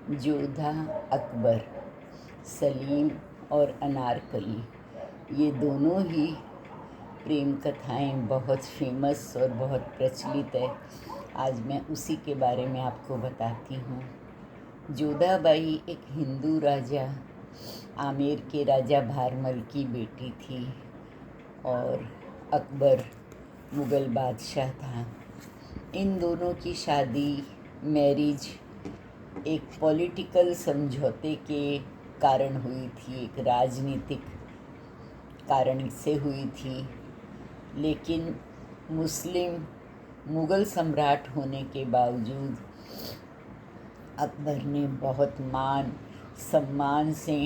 जोधा अकबर, सलीम और अनारकली, ये दोनों ही प्रेम कथाएं बहुत फेमस और बहुत प्रचलित है। आज मैं उसी के बारे में आपको बताती हूँ। जोधाबाई एक हिंदू राजा आमेर के राजा भारमल की बेटी थी और अकबर मुग़ल बादशाह था। इन दोनों की शादी मैरिज एक पॉलिटिकल समझौते के कारण हुई थी, एक राजनीतिक कारण से हुई थी। लेकिन मुस्लिम मुग़ल सम्राट होने के बावजूद अकबर ने बहुत मान सम्मान से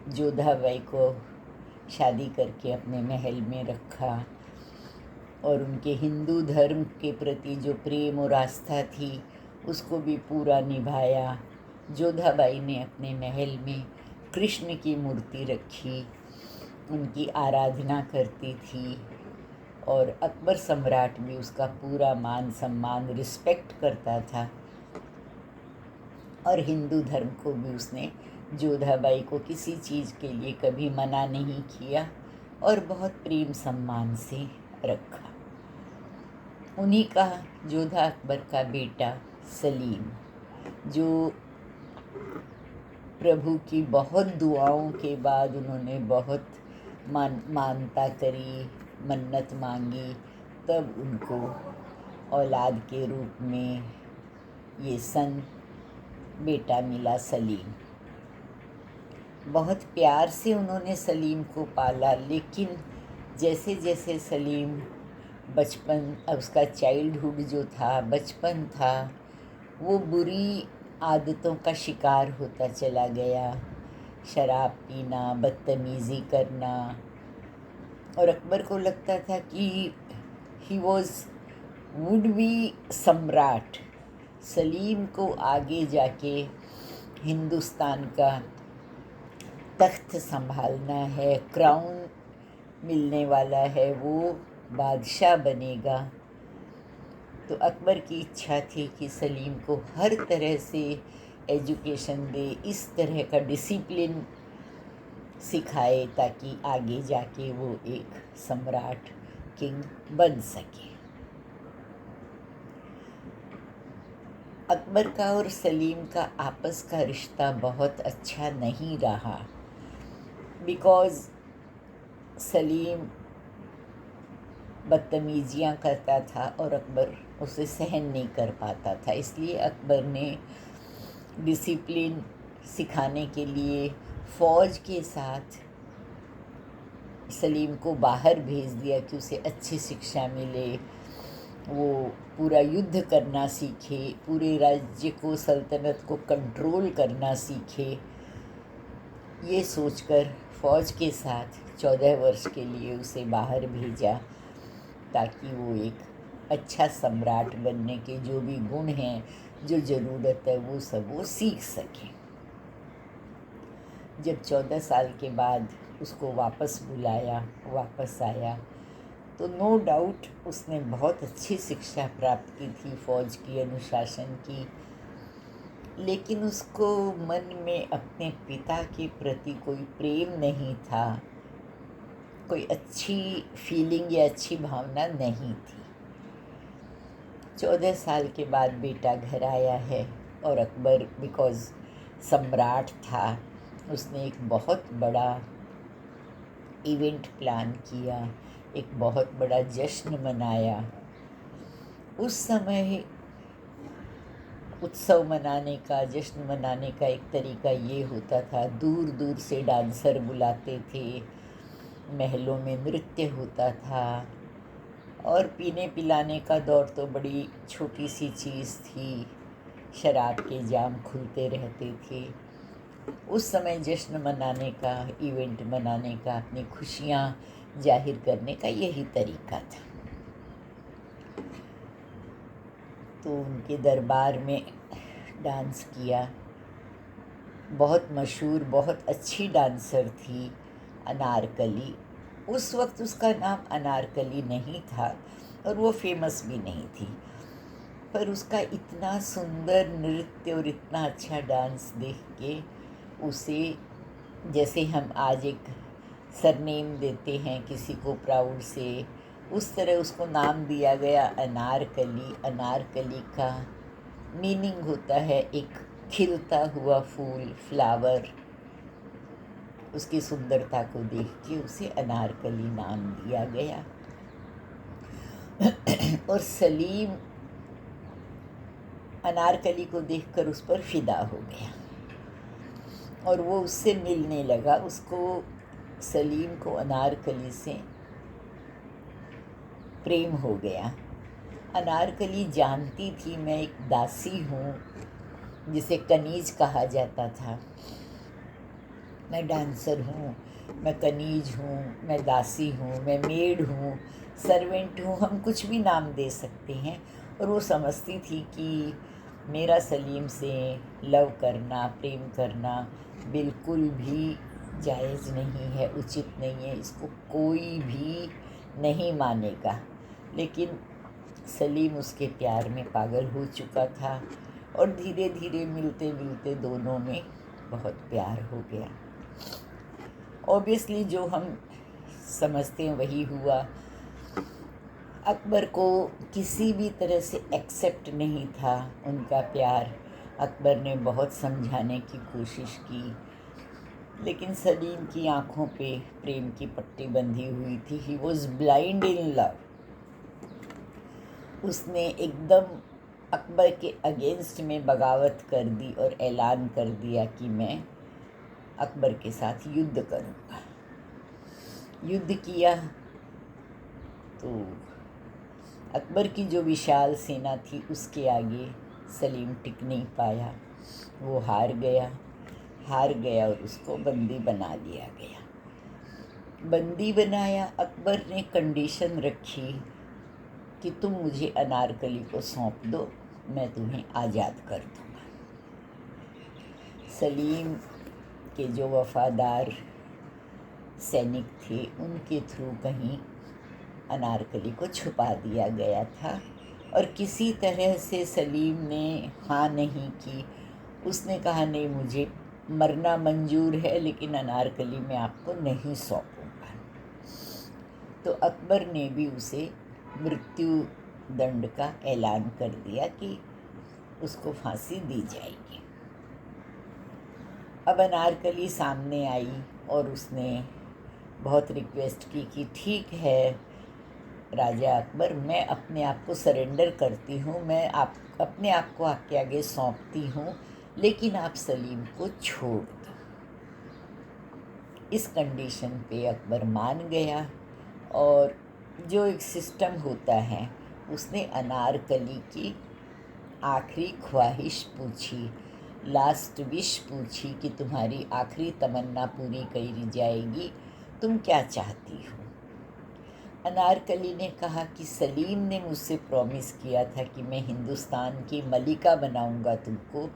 जोधाबाई को शादी करके अपने महल में रखा और उनके हिंदू धर्म के प्रति जो प्रेम और आस्था थी उसको भी पूरा निभाया। जोधाबाई ने अपने महल में कृष्ण की मूर्ति रखी, उनकी आराधना करती थी और अकबर सम्राट भी उसका पूरा मान सम्मान रिस्पेक्ट करता था। और हिंदू धर्म को भी उसने जोधाबाई को किसी चीज़ के लिए कभी मना नहीं किया और बहुत प्रेम सम्मान से रखा। उन्हीं का जोधा अकबर का बेटा सलीम, जो प्रभु की बहुत दुआओं के बाद उन्होंने बहुत मानता करी, मन्नत मांगी, तब उनको औलाद के रूप में ये बेटा मिला सलीम। बहुत प्यार से उन्होंने सलीम को पाला, लेकिन जैसे जैसे सलीम बचपन, उसका चाइल्डहुड जो था, बचपन था, वो बुरी आदतों का शिकार होता चला गया। शराब पीना, बदतमीज़ी करना, और अकबर को लगता था कि ही वुड बी सम्राट। सलीम को आगे जाके हिंदुस्तान का तख्त संभालना है, क्राउन मिलने वाला है, वो बादशाह बनेगा। तो अकबर की इच्छा थी कि सलीम को हर तरह से एजुकेशन दे, इस तरह का डिसिप्लिन सिखाए ताकि आगे जाके वो एक सम्राट किंग बन सके। अकबर का और सलीम का आपस का रिश्ता बहुत अच्छा नहीं रहा, बिकॉज़ सलीम बदतमीज़ियाँ करता था और अकबर उसे सहन नहीं कर पाता था। इसलिए अकबर ने डिसिप्लिन सिखाने के लिए फ़ौज के साथ सलीम को बाहर भेज दिया कि उसे अच्छी शिक्षा मिले, वो पूरा युद्ध करना सीखे, पूरे राज्य को, सल्तनत को कंट्रोल करना सीखे। ये सोचकर फ़ौज के साथ 14 वर्ष के लिए उसे बाहर भेजा ताकि वो एक अच्छा सम्राट बनने के जो भी गुण हैं, जो ज़रूरत है, वो सब वो सीख सके। जब 14 साल के बाद उसको वापस बुलाया, वापस आया, तो नो डाउट उसने बहुत अच्छी शिक्षा प्राप्त की थी फ़ौज की, अनुशासन की, लेकिन उसको मन में अपने पिता के प्रति कोई प्रेम नहीं था, कोई अच्छी फीलिंग या अच्छी भावना नहीं थी। 14 साल के बाद बेटा घर आया है और अकबर बिकॉज़ सम्राट था, उसने एक बहुत बड़ा इवेंट प्लान किया, एक बहुत बड़ा जश्न मनाया। उस समय उत्सव मनाने का, जश्न मनाने का एक तरीका ये होता था, दूर दूर से डांसर बुलाते थे, महलों में नृत्य होता था, और पीने पिलाने का दौर तो बड़ी छोटी सी चीज़ थी, शराब के जाम खुलते रहते थे। उस समय जश्न मनाने का, इवेंट मनाने का, अपनी खुशियाँ जाहिर करने का यही तरीका था। तो उनके दरबार में डांस किया। बहुत मशहूर, बहुत अच्छी डांसर थी अनारकली। उस वक्त उसका नाम अनारकली नहीं था और वो फेमस भी नहीं थी। पर उसका इतना सुंदर नृत्य और इतना अच्छा डांस देख के उसे, जैसे हम आज एक सरनेम देते हैं किसी को प्राउड से, उस तरह उसको नाम दिया गया अनारकली। अनारकली का मीनिंग होता है एक खिलता हुआ फूल, फ्लावर। उसकी सुंदरता को देख के उसे अनारकली नाम दिया गया। और सलीम अनारकली को देखकर उस पर फिदा हो गया और वो उससे मिलने लगा। उसको, सलीम को अनारकली से प्रेम हो गया। अनारकली जानती थी मैं एक दासी हूँ, जिसे कनीज कहा जाता था। मैं डांसर हूँ, मैं कनीज हूँ, मैं दासी हूँ, मैं मेड हूँ, सर्वेंट हूँ, हम कुछ भी नाम दे सकते हैं। और वो समझती थी कि मेरा सलीम से लव करना, प्रेम करना बिल्कुल भी जायज़ नहीं है, उचित नहीं है, इसको कोई भी नहीं मानेगा। लेकिन सलीम उसके प्यार में पागल हो चुका था और धीरे धीरे मिलते मिलते दोनों में बहुत प्यार हो गया। ऑब्वियसली जो हम समझते हैं वही हुआ। अकबर को किसी भी तरह से एक्सेप्ट नहीं था उनका प्यार। अकबर ने बहुत समझाने की कोशिश की, लेकिन सलीम की आंखों पे प्रेम की पट्टी बंधी हुई थी। He was blind in love. उसने एकदम अकबर के अगेंस्ट में बगावत कर दी और ऐलान कर दिया कि मैं अकबर के साथ युद्ध करूँगा। युद्ध किया तो अकबर की जो विशाल सेना थी उसके आगे सलीम टिक नहीं पाया। वो हार गया और उसको बंदी बना लिया गया। बंदी बनाया, अकबर ने कंडीशन रखी कि तुम मुझे अनारकली को सौंप दो, मैं तुम्हें आज़ाद कर दूँगा। सलीम के जो वफ़ादार सैनिक थे उनके थ्रू कहीं अनारकली को छुपा दिया गया था और किसी तरह से सलीम ने हाँ नहीं की। उसने कहा नहीं, मुझे मरना मंजूर है लेकिन अनारकली मैं आपको नहीं सौंपूंगा। तो अकबर ने भी उसे मृत्यु दंड का ऐलान कर दिया कि उसको फांसी दी जाएगी। अब अनारकली सामने आई और उसने बहुत रिक्वेस्ट की कि ठीक है राजा अकबर, मैं अपने आप को सरेंडर करती हूँ, मैं अपने आप को आपके आगे सौंपती हूँ, लेकिन आप सलीम को छोड़ दो। इस कंडीशन पे अकबर मान गया और जो एक सिस्टम होता है उसने अनारकली की आखिरी ख्वाहिश पूछी, लास्ट विश पूछी कि तुम्हारी आखिरी तमन्ना पूरी करी जाएगी, तुम क्या चाहती हो। अनारकली ने कहा कि सलीम ने मुझसे प्रॉमिस किया था कि मैं हिंदुस्तान की मलिका बनाऊंगा तुमको,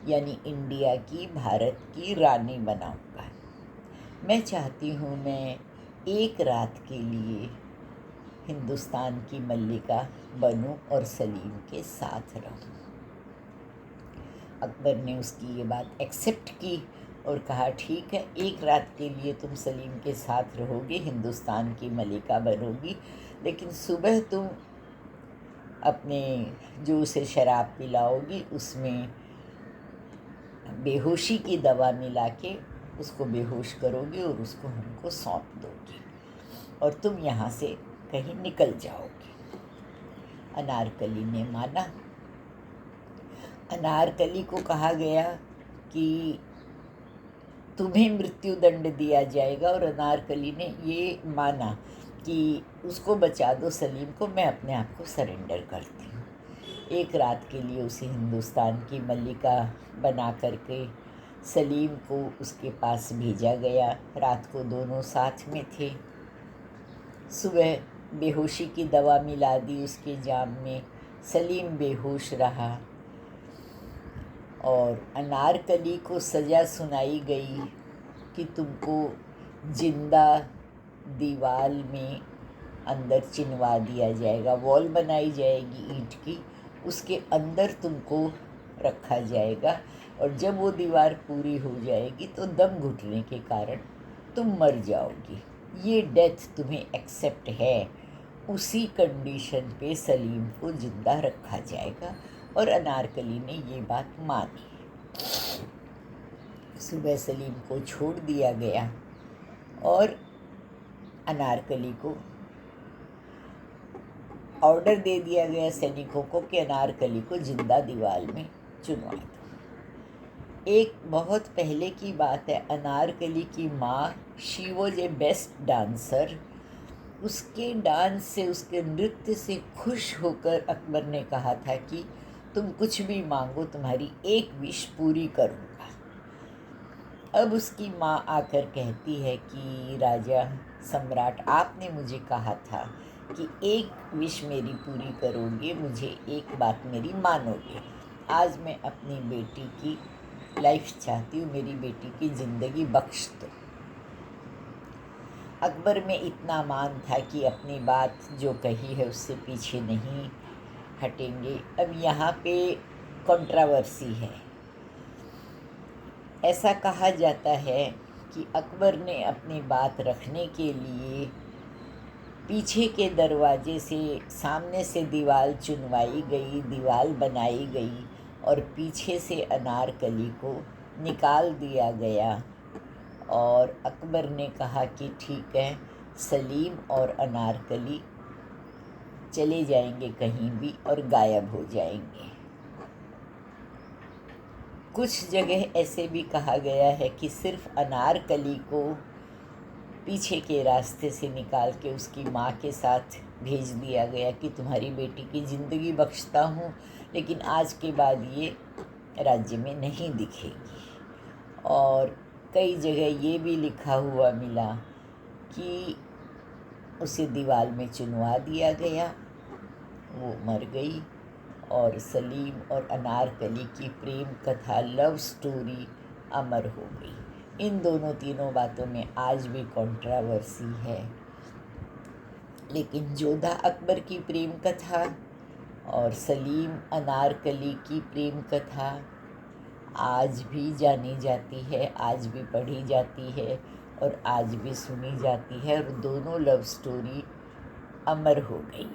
यानी इंडिया की, भारत की रानी बनाऊंगा। मैं चाहती हूँ मैं एक रात के लिए हिंदुस्तान की मल्लिका बनूं और सलीम के साथ रहूं। अकबर ने उसकी ये बात एक्सेप्ट की और कहा ठीक है, एक रात के लिए तुम सलीम के साथ रहोगे, हिंदुस्तान की मलिका बनोगी, लेकिन सुबह तुम अपने जो उसे शराब पिलाओगी उसमें बेहोशी की दवा मिला के उसको बेहोश करोगी और उसको हमको सौंप दोगी और तुम यहाँ से कहीं निकल जाओगी। अनारकली ने माना। अनारकली को कहा गया कि तुम्हें मृत्यु दंड दिया जाएगा और अनारकली ने ये माना कि उसको बचा दो सलीम को, मैं अपने आप को सरेंडर करती हूँ। एक रात के लिए उसे हिंदुस्तान की मल्लिका बना करके सलीम को उसके पास भेजा गया। रात को दोनों साथ में थे। सुबह बेहोशी की दवा मिला दी उसके जाम में, सलीम बेहोश रहा और अनारकली को सज़ा सुनाई गई कि तुमको जिंदा दीवार में अंदर चिनवा दिया जाएगा। वॉल बनाई जाएगी ईंट की, उसके अंदर तुमको रखा जाएगा और जब वो दीवार पूरी हो जाएगी तो दम घुटने के कारण तुम मर जाओगी। ये डेथ तुम्हें एक्सेप्ट है। उसी कंडीशन पे सलीम को जिंदा रखा जाएगा और अनारकली ने ये बात मानी। सुबह सलीम को छोड़ दिया गया और अनारकली को ऑर्डर दे दिया गया सैनिकों को कि अनारकली को जिंदा दीवार में चुनवा दो। एक बहुत पहले की बात है, अनारकली की माँ, she was a best dancer. उसके डांस से, उसके नृत्य से खुश होकर अकबर ने कहा था कि तुम कुछ भी मांगो, तुम्हारी एक विश पूरी करूँगा। अब उसकी माँ आकर कहती है कि राजा सम्राट, आपने मुझे कहा था कि एक विश मेरी पूरी करोगे, मुझे एक बात मेरी मानोगे। आज मैं अपनी बेटी की लाइफ चाहती हूँ, मेरी बेटी की ज़िंदगी बख्श दो। अकबर में इतना मान था कि अपनी बात जो कही है उससे पीछे नहीं हटेंगे। अब यहाँ पे कंट्रोवर्सी है। ऐसा कहा जाता है कि अकबर ने अपनी बात रखने के लिए पीछे के दरवाजे से, सामने से दीवार चुनवाई गई, दीवार बनाई गई और पीछे से अनारकली को निकाल दिया गया। और अकबर ने कहा कि ठीक है, सलीम और अनारकली चले जाएंगे कहीं भी और गायब हो जाएंगे। कुछ जगह ऐसे भी कहा गया है कि सिर्फ अनारकली को पीछे के रास्ते से निकाल के उसकी माँ के साथ भेज दिया गया कि तुम्हारी बेटी की ज़िंदगी बख्शता हूँ, लेकिन आज के बाद ये राज्य में नहीं दिखेगी। और कई जगह ये भी लिखा हुआ मिला कि उसे दीवार में चुनवा दिया गया, वो मर गई और सलीम और अनारकली की प्रेम कथा, लव स्टोरी अमर हो गई। इन दोनों तीनों बातों में आज भी कंट्रोवर्सी है, लेकिन जोधा अकबर की प्रेम कथा और सलीम अनारकली की प्रेम कथा आज भी जानी जाती है, आज भी पढ़ी जाती है और आज भी सुनी जाती है और दोनों लव स्टोरी अमर हो गई।